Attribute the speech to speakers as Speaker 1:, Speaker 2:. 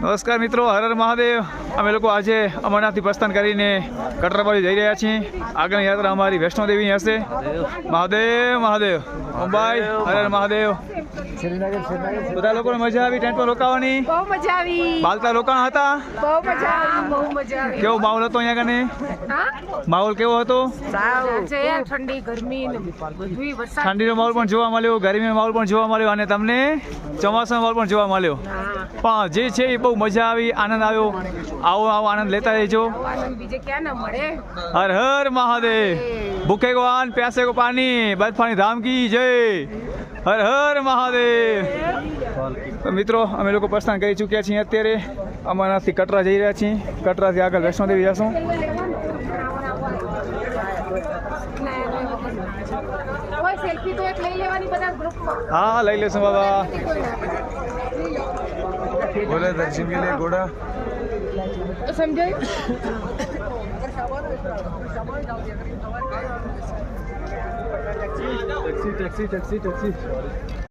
Speaker 1: નમસ્કાર મિત્રો, હર હર મહાદેવ. અમે લોકો આજે અમરનાથથી પ્રસ્થાન કરીને કટરા બાજુ જઈ રહ્યા છીએ. આગળની યાત્રા અમારી વૈષ્ણોદેવીની હશે. મહાદેવ મહાદેવ, મુંબઈ, હર હર મહાદેવ. બધા લોકોને મજા આવી ટેન્ટમાં રોકાવાની?
Speaker 2: બહુ મજા આવી.
Speaker 1: બાલતા રોકાણ હતા?
Speaker 2: બહુ મજા આવી, બહુ મજા આવી.
Speaker 1: કેવો માહોલ હતો અહીંયા કને?
Speaker 2: હા,
Speaker 1: માહોલ કેવો હતો?
Speaker 2: છે ઠંડી ગરમી ને બધુંય વરસાદ.
Speaker 1: ઠંડીનો માહોલ પણ જોવા મળ્યો, ગરમીનો માહોલ પણ જોવા મળ્યો અને તમને ચોમાસાનો માહોલ પણ જોવા મળ્યો. પણ જે છે એ બહુ મજા આવી, આનંદ આવ્યો. આવો આવો આનંદ લેતા રહેજો.
Speaker 2: આનંદ બીજે ક્યાં ના મળે.
Speaker 1: હર હર મહાદેવ. ભૂખે કો અન્ન, પ્યાસે કો પાણી, બર્ફાની ધામ કી જય. હર હર મહાદેવ. મિત્રો, અમે લોકો પ્રસ્થાન કરી ચૂક્યા છીએ. અત્યારે અમરનાથથી કટરા જઈ રહ્યા છીએ. કટરાથી આગળ વૈષ્ણોદેવી જશું.
Speaker 2: કોઈ સેલ્ફી તો એક લઈ લેવાની બધા ગ્રુપમાં.
Speaker 1: હા, લઈ લેશું બાબા.
Speaker 3: बोले दर्शन के लिए घोड़ा
Speaker 2: તો સમજાયું?
Speaker 3: Taxi taxi taxi taxi